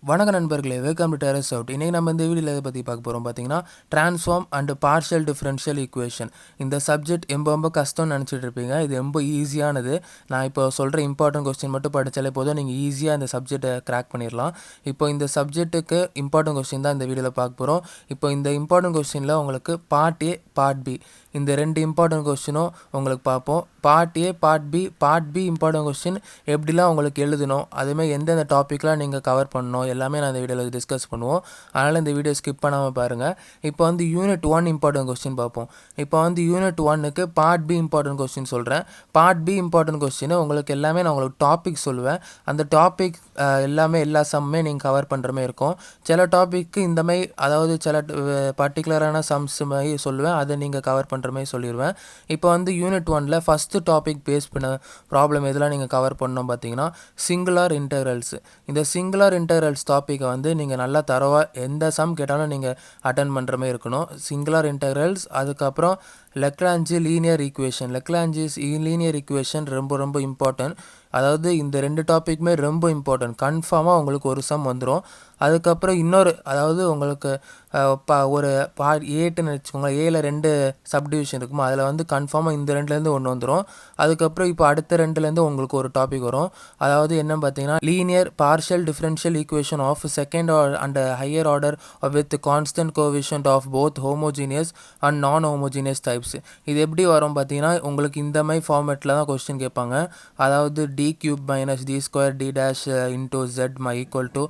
வணக்க நண்பர்களே, welcome to terrace out. இன்றைக்கி நம்ம இந்த வீடியோவில் எதை பற்றி பார்க்க போகிறோம் பார்த்தீங்கன்னா, transform and partial differential equation. இந்த சப்ஜெக்ட் ரொம்ப கஷ்டம்னு நினச்சிட்டு இருப்பீங்க. இது ரொம்ப ஈஸியானது. நான் இப்போ சொல்கிற இம்பார்ட்டன்ட் கொஸ்டின் மட்டும் படித்தாலே போதும், நீங்கள் ஈஸியாக இந்த சப்ஜெக்டை கிராக் பண்ணிடலாம். இப்போ இந்த சப்ஜெக்ட்டுக்கு இம்பார்ட்டன்ட் கொஸ்டின் தான் இந்த வீடியோவில் பார்க்க போகிறோம். இப்போ இந்த இம்பார்ட்டன்ட் கொஸ்டினில் உங்களுக்கு பார்ட் ஏ, பார்ட் பி, இந்த ரெண்டு இம்பார்ட்டன்ட் கொஸ்டினும் உங்களுக்கு பார்ப்போம். Part A, part B important question எப்படிலாம் உங்களுக்கு எழுதணும், அதேமாதிரி எந்தெந்த டாப்பிக்லாம் நீங்கள் கவர் பண்ணணும் எல்லாமே நான் இந்த வீடியோவில் டிஸ்கஸ் பண்ணுவோம். அதனால் இந்த வீடியோ ஸ்கிப் பண்ணாமல் பாருங்கள். இப்போ வந்து யூனிட் 1 இம்பார்ட்டன்ட் கொஸ்டின் பார்ப்போம். இப்போ வந்து யூனிட் 1க்கு பார்ட் பி இம்பார்ட்டன்ட் கொஸ்டின் சொல்கிறேன். பார்ட் பி இம்பார்ட்டன்ட் கொஸ்டின் உங்களுக்கு எல்லாமே நான் உங்களுக்கு டாபிக் சொல்லுவேன். அந்த டாபிக் எல்லாமே எல்லா சம்மே நீங்கள் கவர் பண்ணுற மாதிரி இருக்கும். சில டாப்பிக்கு இந்த மாதிரி, அதாவது சில பர்டிகுலரான சம்ஸ் மாதிரி சொல்லுவேன், அதை நீங்கள் கவர் பண்ணுற மாதிரி சொல்லிடுவேன். இப்போ வந்து யூனிட் 1ல் ஃபஸ்ட்டு டாபிக் பேஸ் பண்ண ப்ராப்ளம் எதெல்லாம் நீங்கள் கவர் பண்ணணும் பார்த்தீங்கன்னா, சிங்குலர் இன்டெக்ரல்ஸ். இந்த சிங்குலர் இன்டெக்ரல்ஸ் டாப்பிக்கை வந்து நீங்கள் நல்லா தரவாக எந்த சம் கேட்டாலும் நீங்கள் அட்டன் பண்ணுற மாதிரி இருக்கணும். சிங்குலர் இன்டெக்ரல்ஸ், அதுக்கப்புறம் Lagrange linear equation. Lagrange's linear equation ரொம்ப இம்பார்ட்டன்ட். அதாவது இந்த ரெண்டு டாப்பிக்குமே ரொம்ப இம்பார்ட்டன்ட். கன்ஃபார்மாக உங்களுக்கு ஒரு சம் வந்துடும். அதுக்கப்புறம் இன்னொரு, அதாவது உங்களுக்கு ஒரு ஏட்டுன்னு வச்சுக்கோங்களேன், ஏல 2 சப்டிவிஷன் இருக்குமா, அதில் வந்து கன்ஃபார்மாக இந்த ரெண்டுலேருந்து ஒன்று வந்துடும். அதுக்கப்புறம் இப்போ அடுத்த ரெண்டுலேருந்து உங்களுக்கு ஒரு டாபிக் வரும். அதாவது என்ன பார்த்தீங்கன்னா, linear partial differential equation of second and higher order with constant coefficient of both homogeneous and non homogeneous types. இது எப்படி வரும் பார்த்தீங்கன்னா, உங்களுக்கு இந்த மாதிரி ஃபார்மேட்டில் தான் கொஸ்டின் கேட்பாங்க. அதாவது d cube minus d square d dash into z equal to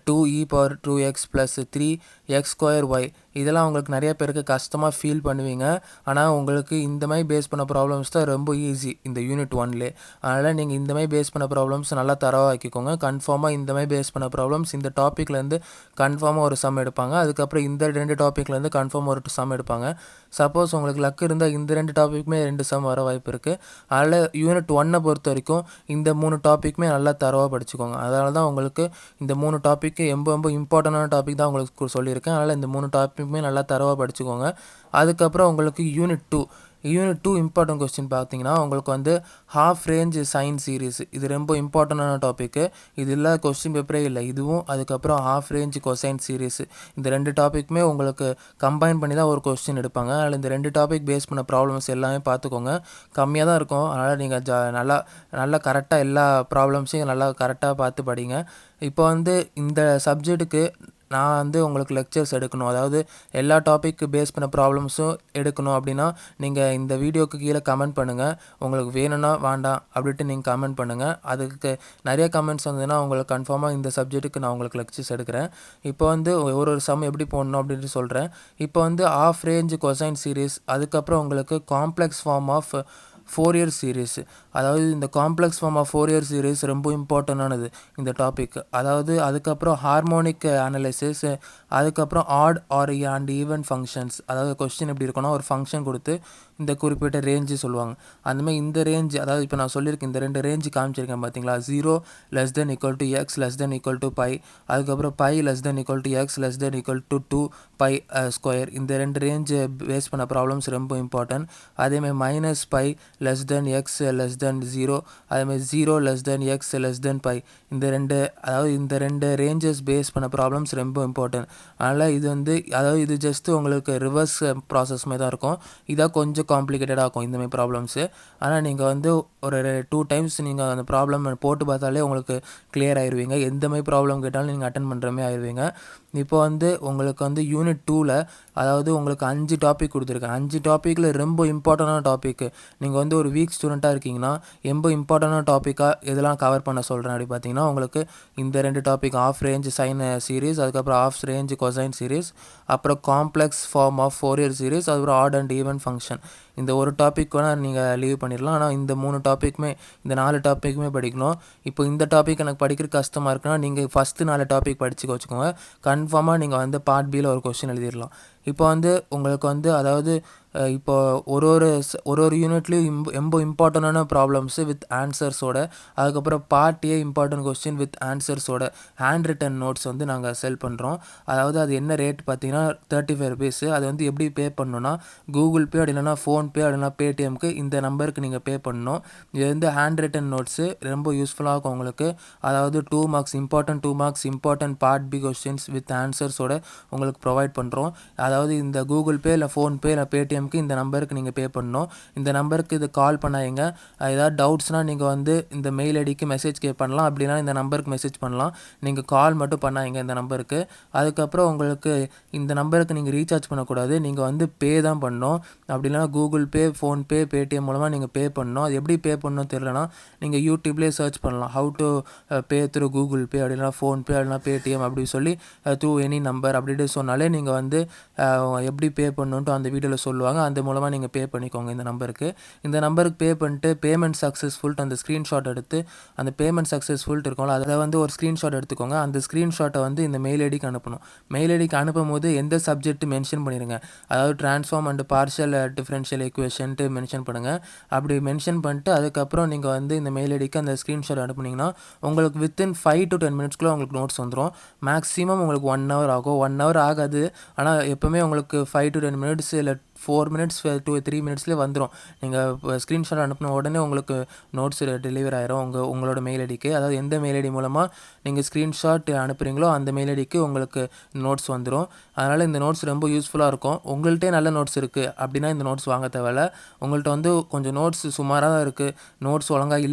2e power 2x plus 3x square y. இதெல்லாம் உங்களுக்கு நிறைய பேருக்கு கஷ்டமாக ஃபீல் பண்ணுவீங்க. ஆனால் உங்களுக்கு இந்த மாதிரி பேஸ் பண்ண ப்ராப்ளம்ஸ் தான் ரொம்ப ஈஸி இந்த யூனிட் 1லே. அதனால் நீங்கள் இந்த மாதிரி பேஸ் பண்ண ப்ராப்ளம்ஸ் நல்லா தரவாக ஆக்கிக்கோங்க. கன்ஃபார்மாக இந்த மாதிரி பேஸ் பண்ண ப்ராப்ளம்ஸ் இந்த டாப்பிக்லேருந்து கன்ஃபார்மாக ஒரு சம் எடுப்பாங்க. அதுக்கப்புறம் இந்த 2 டாப்பிக்லேருந்து கன்ஃபார்மாக ஒரு சம் எடுப்பாங்க. சப்போஸ் உங்களுக்கு லக் இருந்தால் இந்த 2 டாப்பிக்குமே 2 சம் வர வாய்ப்பு இருக்குது. அதனால் யூனிட் 1 பொறுத்த வரைக்கும் இந்த 3 டாப்பிக்குமே நல்லா தரவாக படிச்சுக்கோங்க. அதனால தான் உங்களுக்கு இந்த 3 டாப்பிக்கு ரொம்ப இம்பார்ட்டண்டான டாபிக் தான் உங்களுக்கு சொல்லியிருக்கேன். அதனால் இந்த 3 டாப்பிக்குமே நல்லா தரவாக படிச்சுக்கோங்க. அதுக்கப்புறம் உங்களுக்கு யூனிட் 2 இம்பார்ட்டன்ட் கொஸ்டின் பார்த்தீங்கன்னா, உங்களுக்கு வந்து ஹாஃப் ரேஞ்ச் சைன் சீரீஸ். இது ரொம்ப இம்பார்ட்டண்டான டாப்பிக்கு. இது இல்லை கொஸ்டின் பேப்பரே இல்லை. இதுவும் அதுக்கப்புறம் ஹாஃப் ரேஞ்ச் கொசைன் சீரீஸ், இந்த 2 டாப்பிக்குமே உங்களுக்கு கம்பைன் பண்ணி தான் ஒரு கொஸ்டின் எடுப்பாங்க. அதனால் இந்த 2 டாபிக் பேஸ் பண்ண ப்ராப்ளம்ஸ் எல்லாமே பார்த்துக்கோங்க. கம்மியாக தான் இருக்கும். அதனால் நீங்கள் நல்லா கரெக்டாக எல்லா ப்ராப்ளம்ஸையும் நல்லா கரெக்டாக பார்த்து படிங்க. இப்போ வந்து இந்த சப்ஜெக்ட்டுக்கு நான் வந்து உங்களுக்கு லெக்சர்ஸ் எடுக்கணும், அதாவது எல்லா டாபிக் பேஸ் பண்ண ப்ராப்ளம்ஸும் எடுக்கணும் அப்படின்னா, நீங்கள் இந்த வீடியோக்கு கீழே கமெண்ட் பண்ணுங்கள். உங்களுக்கு வேணும்னா வேண்டாம் அப்படின்ட்டு நீங்கள் கமெண்ட் பண்ணுங்கள். அதுக்கு நிறைய கமெண்ட்ஸ் வந்ததுன்னா உங்களுக்கு கன்ஃபார்மாக இந்த சப்ஜெக்ட்டுக்கு நான் உங்களுக்கு லெக்சர்ஸ் எடுக்கிறேன். இப்போ வந்து ஒரு சம் எப்படி போடணும் அப்படின்ட்டு சொல்கிறேன். இப்போ வந்து ஆஃப் ரேஞ்ச் கொசைன் சீரீஸ், அதுக்கப்புறம் உங்களுக்கு complex form of Fourier series. அதாவது இந்த complex form of Fourier series ரொம்ப இம்பார்ட்டண்டானது இந்த டாபிக். அதாவது அதுக்கப்புறம் ஹார்மோனிக் அனலைசிஸ், அதுக்கப்புறம் odd or and even functions. அதாவது கொஸ்டின் எப்படி இருக்குன்னா, ஒரு ஃபங்க்ஷன் கொடுத்து இந்த குறிப்பிட்ட ரேஞ்சு சொல்லுவாங்க. அந்தமாதிரி இந்த ரேஞ்ச், அதாவது இப்போ நான் சொல்லியிருக்கேன் இந்த 2 ரேஞ்சு காமிச்சிருக்கேன் பார்த்தீங்களா, 0 > x < π, அதுக்கப்புறம் π < x < 2 π ஸ்கொயர். இந்த 2 ரேஞ்சு பேஸ் பண்ண ப்ராப்ளம்ஸ் ரொம்ப இம்பார்ட்டன்ட். அதேமாதிரி -π < x < 0, அதேமாதிரி 0 < x < π. இந்த 2 ரேஞ்சஸ் பேஸ் பண்ண ப்ராப்ளம்ஸ் ரொம்ப இம்பார்ட்டன்ட். அதனால் இது வந்து, அதாவது இது ஜஸ்ட்டு உங்களுக்கு ரிவர்ஸ் ப்ராசஸ் மாதிரி தான் இருக்கும். இதாக கொஞ்சம் காம்ப்ளிகேட்டடாக இருக்கும் இந்தமாதிரி ப்ராப்ளம்ஸு. ஆனால் நீங்கள் வந்து ஒரு 2 டைம்ஸ் நீங்கள் அந்த ப்ராப்ளம் போட்டு பார்த்தாலே உங்களுக்கு கிளியர் ஆயிடுவீங்க. எந்த மாதிரி ப்ராப்ளம் கேட்டாலும் நீங்கள் அட்டன் பண்ணுற மாதிரி ஆயிடுவீங்க. இப்போ வந்து உங்களுக்கு வந்து யூனிட் 2ல், அதாவது உங்களுக்கு 5 டாபிக் கொடுத்துருக்கேன். 5 டாப்பிக்கில் ரொம்ப இம்பார்ட்டண்டான டாப்பிக்கு. நீங்கள் வந்து ஒரு வீக் ஸ்டூடெண்ட்டாக இருக்கீங்கன்னா ரொம்ப இம்பார்ட்டண்டான டாப்பிக்காக இதெல்லாம் கவர் பண்ண சொல்கிறேன். அப்படி பார்த்தீங்கன்னா, உங்களுக்கு இந்த 2 topic half range sine series, அதுக்கப்புறம் ஆஃப் ரேஞ்ச் கொசைன் சீரீஸ், அப்புறம் complex form of Fourier series, அதுக்கப்புறம் ஆட் அண்ட் ஈவன் ஃபங்க்ஷன். இந்த ஒரு டாபிக் வேணால் நீங்கள் லீவ் பண்ணிடலாம். ஆனால் இந்த 3 டாப்பிக்குமே, இந்த 4 டாப்பிக்குமே படிக்கணும். இப்போ இந்த டாபிக் எனக்கு படிக்கிற கஷ்டமாக இருக்குன்னா நீங்கள் ஃபஸ்ட்டு 4 டாபிக் படித்து வச்சுக்கோங்க. கன்ஃபார்மாக நீங்கள் வந்து பார்ட் பியில் ஒரு கொஸ்டின் எழுதிடலாம். இப்போ வந்து உங்களுக்கு வந்து, அதாவது இப்போ ஒரு ஒரு யூனிட்லேயும் ரொம்ப இம்பார்ட்டண்டான ப்ராப்ளம்ஸு வித் ஆன்சர்ஸோட, அதுக்கப்புறம் part A important question with ஆன்சர்ஸோட ஹேண்ட் ரிட்டன் நோட்ஸ் வந்து நாங்கள் செல் பண்ணுறோம். அதாவது அது என்ன ரேட் பார்த்தீங்கன்னா ₹35. அது வந்து எப்படி பே பண்ணணும்னா கூகுள் பே அப்படி இல்லைனா ஃபோன்பே அப்படி இல்லைனா பேடிஎம்க்கு இந்த நம்பருக்கு நீங்கள் பே பண்ணணும். இது வந்து ஹேண்ட் ரிட்டன் நோட்ஸு ரொம்ப யூஸ்ஃபுல்லாக இருக்கும் உங்களுக்கு. அதாவது 2 marks important part B questions with ஆன்சர்ஸோட உங்களுக்கு ப்ரொவைட் பண்ணுறோம். அதாவது இந்த கூகுள் பே இல்லை ஃபோன்பே இல்லை பேடிஎம்க்கு இந்த நம்பருக்கு நீங்கள் பே பண்ணணும். இந்த நம்பருக்கு இது கால் பண்ணாதீங்க. ஏதாவது டவுட்ஸ்னால் நீங்கள் வந்து இந்த மெயில் ஐடிக்கு மெசேஜ் பண்ணலாம். அப்படின்னா இந்த நம்பருக்கு மெசேஜ் பண்ணலாம். நீங்கள் கால் மட்டும் பண்ணாதீங்க இந்த நம்பருக்கு. அதுக்கப்புறம் உங்களுக்கு இந்த நம்பருக்கு நீங்கள் ரீசார்ஜ் பண்ணக்கூடாது. நீங்கள் வந்து பே தான் பண்ணணும். அப்படி இல்லைனா கூகுள் பே, ஃபோன்பே, பேடிஎம் மூலமாக நீங்கள் பே பண்ணணும். அது எப்படி பே பண்ணணும் தெரியலனா நீங்கள் யூடியூப்லேயே சர்ச் பண்ணலாம். How to pay through Google Pay அப்படின்னா ஃபோன்பே அப்படின்னா பேடிஎம் அப்படி சொல்லி த்ரூ எனி நம்பர் அப்படின்ட்டு சொன்னாலே நீங்கள் வந்து எப்படி பே பண்ணணுன்ட்டு அந்த வீடியோவில் சொல்லுவாங்க. அந்த மூலமாக நீங்கள் பே பண்ணிக்கோங்க இந்த நம்பருக்கு. இந்த நம்பருக்கு பே பண்ணிட்டு பேமெண்ட் சக்ஸஸ்ஃபுல்ட்டு அந்த ஸ்க்ரீன்ஷாட் எடுத்து அந்த பேமெண்ட் சக்ஸஸ்ஃபுல்ட்டு இருக்கும்ல அதை வந்து ஒரு ஸ்க்ரீன்ஷாட் எடுத்துக்கோங்க. அந்த ஸ்க்ரீன்ஷாட்டை வந்து இந்த மெயில் ஐடிக்கு அனுப்பணும். மெயில் ஐடிக்கு அனுப்பும் போது எந்த சப்ஜெக்ட் மென்ஷன் பண்ணிடுங்க. அதாவது ட்ரான்ஸ்ஃபார்ம் அண்ட் பார்ஷியல் டிஃபரன்ஷியல் ஈக்குவேஷன்ட்டு மென்ஷன் பண்ணுங்கள். அப்படி மென்ஷன் பண்ணிட்டு அதுக்கப்புறம் நீங்கள் வந்து இந்த மெயில் ஐடிக்கு அந்த ஸ்க்ரீன்ஷாட் அனுப்புனீங்கன்னா உங்களுக்கு வித்தின் 5 to 10 மினிட்ஸ்க்குள்ளே உங்களுக்கு நோட்ஸ் வந்துடும். மேக்ஸிமம் உங்களுக்கு 1 hour ஆகும். 1 hour ஆகாது. ஆனால் எப்போவுமே உங்களுக்கு 5 to 10 மினிட்ஸ் இல்லை 4 மினிட்ஸ் to 3 மினிட்ஸ்லேயே வந்துடும். நீங்கள் ஸ்க்ரீன்ஷாட் அனுப்பின உடனே உங்களுக்கு நோட்ஸ் டெலிவர் ஆயிரும் உங்களோட மெயில் ஐடிக்கு. அதாவது எந்த மெயில் ஐடி மூலமாக நீங்கள் ஸ்க்ரீன்ஷாட் அனுப்புகிறீங்களோ அந்த மெயில் ஐடிக்கு உங்களுக்கு நோட்ஸ் வந்துடும். அதனால் இந்த நோட்ஸ் ரொம்ப யூஸ்ஃபுல்லாக இருக்கும். உங்கள்கிட்டே நல்ல நோட்ஸ் இருக்குது அப்படின்னா இந்த நோட்ஸ் வாங்க தேவையில்ல. உங்கள்கிட்ட வந்து கொஞ்சம் நோட்ஸ் சுமாராக தான் இருக்குது, நோட்ஸ் ஒழுங்காக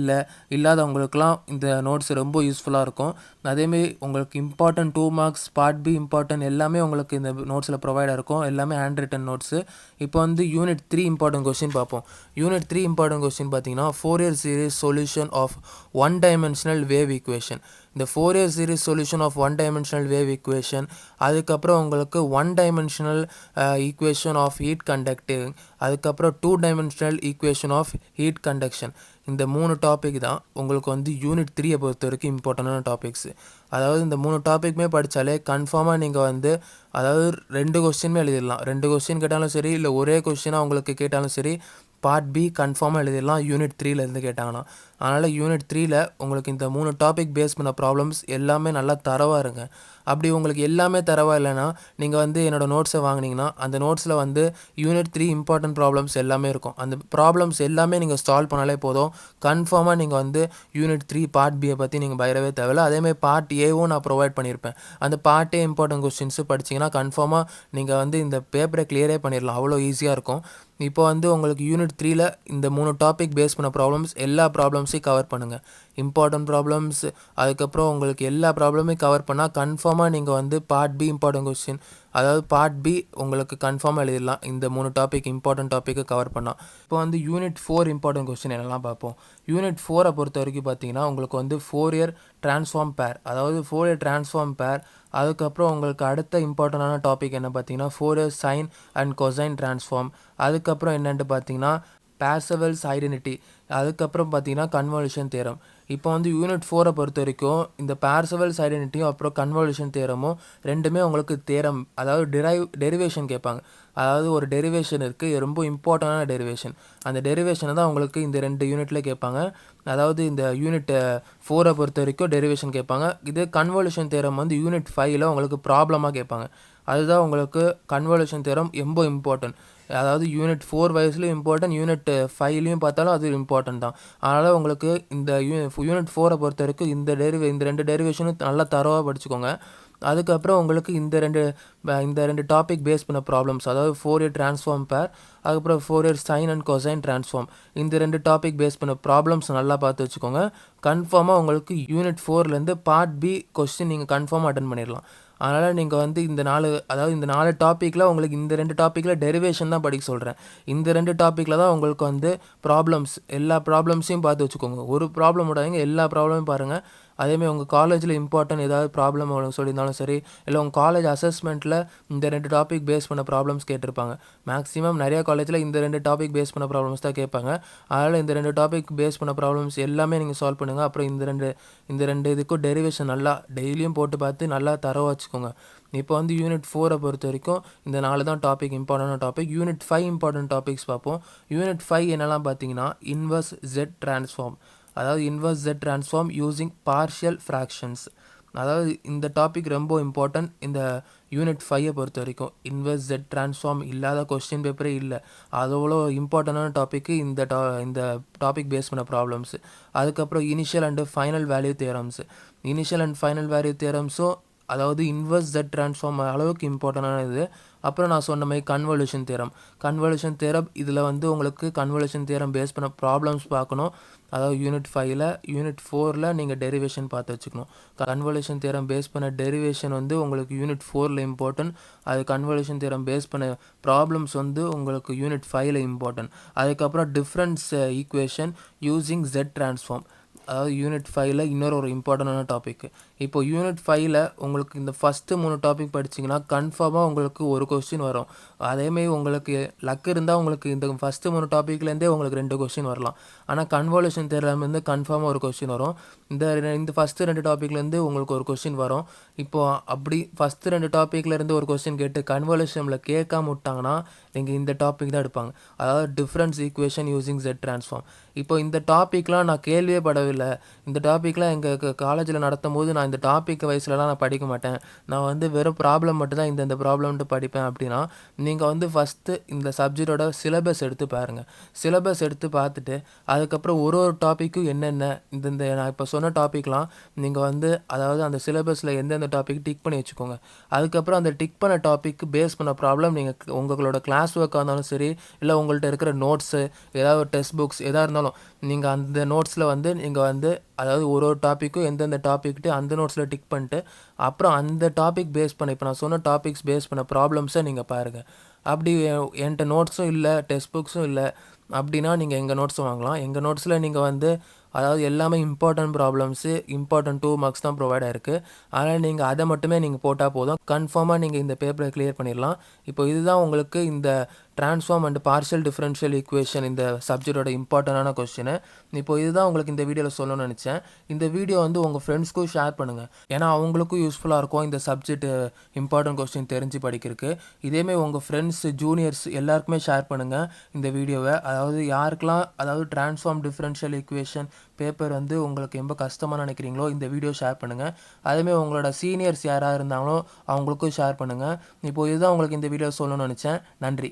இல்லாதவங்களுக்குலாம் இந்த நோட்ஸ் ரொம்ப யூஸ்ஃபுல்லாக இருக்கும். அதேமாரி உங்களுக்கு important 2 marks part B important எல்லாமே உங்களுக்கு இந்த நோட்ஸில் ப்ரொவைடாக இருக்கும். எல்லாமே ஹேண்ட் ரிட்டன் நோட்ஸு. இப்போ வந்து யூனிட் 3 இம்பார்ட்டன்ட் கொஸ்டின் பார்ப்போம். யூனிட் 3 இம்பார்ட்டன்ட் கொஸ்டின் பார்த்தீங்கன்னா 4-year series solution of one dimensional wave equation. இந்த 4-year series solution of one dimensional wave equation, அதுக்கப்புறம் உங்களுக்கு one dimensional equation of heat conducting, அதுக்கப்புறம் 2 dimensional equation of heat conduction. இந்த 3 topic தான் உங்களுக்கு வந்து unit 3 பொறுத்த வரைக்கும் இம்பார்ட்டண்டான டாபிக்ஸு. அதாவது இந்த 3 டாப்பிக்குமே படித்தாலே கன்ஃபார்மாக நீங்கள் வந்து அதாவது 2 கொஸ்டினுமே எழுதிடலாம். 2 கொஸ்டின் கேட்டாலும் சரி இல்லை ஒரே கொஸ்டினாக உங்களுக்கு கேட்டாலும் சரி பார்ட் பி கன்ஃபார்மாக எழுதிடலாம் யூனிட் 3லேருந்து கேட்டாங்கன்னா. அதனால் யூனிட் 3ல் உங்களுக்கு இந்த 3 டாபிக் பேஸ் பண்ண ப்ராப்ளம்ஸ் எல்லாமே நல்லா தரவாக இருங்க. அப்படி உங்களுக்கு எல்லாமே தரவாக இல்லைன்னா நீங்கள் வந்து என்னோடய நோட்ஸை வாங்கினீங்கன்னா அந்த நோட்ஸில் வந்து யூனிட் 3 இம்பார்ட்டன்ட் ப்ராப்ளம்ஸ் எல்லாமே இருக்கும். அந்த ப்ராப்ளம்ஸ் எல்லாமே நீங்கள் சால்வ் பண்ணாலே போதும். கன்ஃபார்மாக நீங்கள் வந்து யூனிட் 3 பார்ட் பியை பற்றி நீங்கள் பயரவே தேவையில்ல. அதேமாதிரி பார்ட் ஏவும் நான் ப்ரொவைட் பண்ணியிருப்பேன். அந்த பார்ட் ஏ இம்பார்ட்டன்ட் கொஸ்டின்ஸு படிச்சிங்கன்னா கன்ஃபார்மாக நீங்கள் வந்து இந்த பேப்பரை கிளியரே பண்ணிடலாம். அவ்வளோ ஈஸியாக இருக்கும். இப்போ வந்து உங்களுக்கு யூனிட் 3ல் இந்த 3 டாபிக் பேஸ் பண்ண ப்ராப்ளம்ஸ் எல்லா ப்ராப்ளம்ஸையும் கவர் பண்ணுங்கள். இம்பார்ட்டன்ட் ப்ராப்ளம்ஸ் அதுக்கப்புறம் உங்களுக்கு எல்லா ப்ராப்ளமையும் கவர் பண்ணால் கன்ஃபார்மாக நீங்கள் வந்து பார்ட் பி இம்பார்ட்டன்ட் கொஸ்டின் அதாவது பார்ட் பி உங்களுக்கு கன்ஃபார்மாக எழுதிடலாம் இந்த 3 டாபிக் இம்பார்ட்டன்ட் டாப்பிக்கை கவர் பண்ணால். இப்போ வந்து யூனிட் 4 இம்பார்ட்டன்ட் கொஸ்டின் என்னெல்லாம் பார்ப்போம். யூனிட் 4 பொறுத்த வரைக்கும் பார்த்தீங்கன்னா உங்களுக்கு வந்து 4-year ட்ரான்ஸ்ஃபார்ம் பேர், அதாவது 4-year ட்ரான்ஸ்ஃபார்ம் பேர். அதுக்கப்புறம் உங்களுக்கு அடுத்த இம்பார்ட்டண்டான டாபிக் என்ன பார்த்தீங்கன்னா 4-year sign and cosine transform. அதுக்கப்புறம் என்னென்ட்டு பார்த்தீங்கன்னா பார்செவல்ஸ் ஐடென்டிட்டி. அதுக்கப்புறம் பார்த்தீங்கன்னா கன்வல்யூஷன் தியரம். இப்போ வந்து யூனிட் 4 பொறுத்த வரைக்கும் இந்த பார்செவல்ஸ் ஐடென்டிட்டியும் அப்புறம் கன்வல்யூஷன் தியரமும் ரெண்டுமே உங்களுக்கு தியரம் அதாவது டெரிவேஷன் கேட்பாங்க. அதாவது ஒரு டெரிவேஷன் இருக்குது, ரொம்ப இம்பார்ட்டண்டான டெரிவேஷன். அந்த டெரிவேஷனை தான் உங்களுக்கு இந்த 2 யூனிட்டில் கேட்பாங்க. அதாவது இந்த யூனிட் 4 பொறுத்த வரைக்கும் டெரிவேஷன் கேட்பாங்க. இது கன்வல்யூஷன் தியரம் வந்து யூனிட் 5ல் உங்களுக்கு ப்ராப்ளமாக கேட்பாங்க. அதுதான் உங்களுக்கு கன்வல்யூஷன் தியரம் ரொம்ப இம்பார்ட்டன்ட். அதாவது யூனிட் 4 வயசுலையும் இம்பார்ட்டன்ட், யூனிட் 5லையும் பார்த்தாலும் அது இம்பார்ட்டன்ட் தான். அதனால் உங்களுக்கு இந்த யூனிட் 4 பொறுத்த வரைக்கும் இந்த 2 டெரிவேஷனும் நல்லா தரவாக படிச்சுக்கோங்க. அதுக்கப்புறம் உங்களுக்கு இந்த ரெண்டு டாபிக் பேஸ் பண்ண ப்ராப்ளம்ஸ், அதாவது 4-year ட்ரான்ஸ்ஃபார்ம் பேர், அதுக்கப்புறம் 4-year sign and cosine transform, இந்த 2 டாபிக் பேஸ் பண்ண ப்ராப்ளம்ஸ் நல்லா பார்த்து வச்சுக்கோங்க. கன்ஃபார்மாக உங்களுக்கு யூனிட் 4லேருந்து பார்ட் பி கொஸ்டின் நீங்கள் கன்ஃபார்மாக அட்டன் பண்ணிடலாம். அதனால் நீங்கள் வந்து இந்த 4 டாப்பிக்கில் உங்களுக்கு இந்த 2 டாப்பிக்கில் டெரிவேஷன் தான் படிக்க சொல்கிறேன். இந்த 2 டாப்பிக்கில் தான் உங்களுக்கு வந்து ப்ராப்ளம்ஸ் எல்லா ப்ராப்ளம்ஸையும் பார்த்து வச்சுக்கோங்க. ஒரு ப்ராப்ளம் விடாதீங்க, எல்லா ப்ராப்ளமும் பாருங்கள். அதேமாதிரி உங்கள் காலேஜில் இம்பார்ட்டன்ட் ஏதாவது ப்ராப்ளம் சொல்லியிருந்தாலும் சரி, இல்லை உங்கள் காலேஜ் அசஸ்மெண்ட்டில் இந்த 2 டாபிக் பேஸ் பண்ண ப்ராப்ளம்ஸ் கேட்டிருப்பாங்க. மேக்ஸிமம் நிறையா காலேஜில் இந்த 2 டாபிக் பேஸ் பண்ண ப்ராப்ளம்ஸ் தான் கேட்பாங்க. அதனால் இந்த 2 டாபிக் பேஸ் பண்ண ப்ராப்ளம்ஸ் எல்லாமே நீங்கள் சால்வ் பண்ணுங்கள். அப்புறம் இந்த ரெண்டு இதுக்கும் டெரிவேஷன் நல்லா டெய்லியும் போட்டு பார்த்து நல்லா தரவா வச்சுக்கோங்க. இப்போ வந்து யூனிட் 4 பொறுத்த வரைக்கும் இந்த 4 தான் டாபிக் இம்பார்ட்டண்டான டாபிக். யூனிட் 5 இம்பார்ட்டன்ட் டாபிக்ஸ் பார்ப்போம். யூனிட் 5 என்னெல்லாம் பார்த்தீங்கன்னா இன்வர்ஸ் ஜெட் ட்ரான்ஸ்ஃபார்ம், அதாவது inverse Z transform using partial fractions. அதாவது இந்த டாபிக் ரொம்ப இம்பார்ட்டன்ட் இந்த யூனிட் 5 பொறுத்த வரைக்கும். இன்வர்ஸ் ஜெட் ட்ரான்ஸ்ஃபார்ம் இல்லாத கொஸ்டின் பேப்பரே இல்லை. அவ்வளோ இம்பார்ட்டண்டான டாப்பிக்கு இந்த டாபிக் பேஸ் பண்ண ப்ராப்ளம்ஸு. அதுக்கப்புறம் initial and final value theorems. Initial and final value தியரம்ஸும் அதாவது இன்வர்ஸ் ஜெட் ட்ரான்ஸ்ஃபார்ம் அளவுக்கு இம்பார்ட்டண்டான இது. அப்புறம் நான் சொன்ன மாதிரி கன்வல்யூஷன் தியரம் இதில் வந்து உங்களுக்கு கன்வல்யூஷன் தியரம் பேஸ் பண்ண ப்ராப்ளம்ஸ் பார்க்கணும். அதாவது யூனிட் 5ல் யூனிட் 4ல் நீங்கள் டெரிவேஷன் பார்த்து வச்சுக்கணும். கன்வல்யூஷன் தியரம் பேஸ் பண்ண டெரிவேஷன் வந்து உங்களுக்கு யூனிட் 4ல் இம்பார்ட்டன்ட். அது கன்வல்யூஷன் தியரம் பேஸ் பண்ண ப்ராப்ளம்ஸ் வந்து உங்களுக்கு யூனிட் 5ல் இம்பார்ட்டன்ட். அதுக்கப்புறம் difference equation using Z transform, அதாவது யூனிட் 5ல் இன்னொரு இம்பார்ட்டண்டான டாபிக். இப்போ யூனிட் 5ல் உங்களுக்கு இந்த ஃபஸ்ட்டு 3 டாபிக் படிச்சிங்கன்னா கன்ஃபார்மாக உங்களுக்கு ஒரு கொஸ்டின் வரும். அதேமாரி உங்களுக்கு லக் இருந்தால் உங்களுக்கு இந்த ஃபஸ்ட்டு 3 டாப்பிக்லேருந்தே உங்களுக்கு 2 கொஸ்டின் வரலாம். ஆனால் கன்வல்யூஷன் தியரம்லேருந்து கன்ஃபார்மாக ஒரு கொஸ்டின் வரும். இந்த ஃபஸ்ட்டு 2 டாப்பிக்லேருந்து உங்களுக்கு ஒரு கொஸ்டின் வரும். இப்போது அப்படி ஃபஸ்ட்டு 2 டாப்பிக்லேருந்து ஒரு கொஸ்டின் கேட்டு கன்வல்யூஷனில் கேட்காம விட்டாங்கன்னா நீங்கள் இந்த டாபிக் தான் எடுப்பாங்க, அதாவது difference equation using Z transform. இப்போ இந்த டாப்பிக்லாம் நான் கேள்வியே படவில்லை. இந்த டாப்பிக்லாம் எங்கள் காலேஜில் நடத்தும் போது நான் இந்த டாபிக் வயசுலலாம் நான் படிக்க மாட்டேன், நான் வந்து வெறும் ப்ராப்ளம் மட்டும்தான் இந்த ப்ராப்ளம்ட்டு படிப்பேன் அப்படின்னா நீங்கள் வந்து ஃபஸ்ட்டு இந்த சப்ஜெக்டோட சிலபஸ் எடுத்து பாருங்கள். சிலபஸ் எடுத்து பார்த்துட்டு அதுக்கப்புறம் ஒரு டாப்பிக்கும் என்னென்ன இந்த நான் இப்போ சொன்ன டாப்பிக்லாம் நீங்கள் வந்து அதாவது அந்த சிலபஸில் எந்தெந்த டாபிக் டிக் பண்ணி வச்சுக்கோங்க. அதுக்கப்புறம் அந்த டிக் பண்ண டாபிக் பேஸ் பண்ண ப்ராப்ளம் நீங்கள் உங்களோட கிளாஸ் ஒர்க்காக இருந்தாலும் சரி, இல்லை உங்கள்கிட்ட இருக்கிற நோட்ஸு ஏதாவது ஒரு டெக்ஸ்ட் புக்ஸ் எதாக இருந்தாலும் நீங்கள் அந்த நோட்ஸில் வந்து நீங்கள் வந்து அதாவது ஒரு டாப்பிக்கும் எந்தெந்த டாபிக்ட்டு அந்த நோட்ஸில் டிக் பண்ணிட்டு அப்புறம் அந்த டாபிக் பேஸ் பண்ண இப்போ நான் சொன்ன டாபிக்ஸ் பேஸ் பண்ண ப்ராப்ளம்ஸை நீங்கள் பாருங்கள். அப்படி என்கிட்ட நோட்ஸும் இல்லை டெக்ஸ்ட் புக்ஸும் இல்லை அப்படின்னா நீங்கள் எங்கள் நோட்ஸும் வாங்கலாம். எங்கள் நோட்ஸில் நீங்கள் வந்து அதாவது எல்லாமே இம்பார்ட்டன்ட் ப்ராப்ளம்ஸு இம்பார்ட்டன்ட் 2 மார்க்ஸ் தான் ப்ரொவைட் ஆகிருக்கு. அதனால் நீங்கள் அதை மட்டுமே நீங்கள் போட்டால் போதும், கன்ஃபார்மாக நீங்கள் இந்த பேப்பரை கிளியர் பண்ணிடலாம். இப்போ இதுதான் உங்களுக்கு இந்த transform and partial differential equation இந்த சப்ஜெக்டோட இம்பார்ட்டண்டான கொஸ்டின். இப்போ இதுதான் உங்களுக்கு இந்த வீடியோவில் சொல்லணும்னு நினச்சேன். இந்த வீடியோ வந்து உங்கள் ஃப்ரெண்ட்ஸ்க்கும் ஷேர் பண்ணுங்கள், ஏன்னா அவங்களுக்கும் யூஸ்ஃபுல்லாக இருக்கும் இந்த சப்ஜெக்ட் இம்பார்ட்டன்ட் கொஸ்டின் தெரிஞ்சு படிக்கிறதுக்கு. இதேமாதிரி உங்கள் ஃப்ரெண்ட்ஸ் ஜூனியர்ஸ் எல்லாருக்குமே ஷேர் பண்ணுங்கள் இந்த வீடியோவை. அதாவது யாருக்கெல்லாம் அதாவது ட்ரான்ஸ்ஃபார்ம் டிஃபரன்ஷியல் ஈக்குவேஷன் பேப்பர் வந்து உங்களுக்கு ரொம்ப கஷ்டமாக நினைக்கிறீங்களோ இந்த வீடியோ ஷேர் பண்ணுங்கள். அதேமாதிரி உங்களோட சீனியர்ஸ் யாராக இருந்தாங்களோ அவங்களுக்கும் ஷேர் பண்ணுங்கள். இப்போது இதுதான் உங்களுக்கு இந்த வீடியோ சொல்லணும்னு நினச்சேன். நன்றி.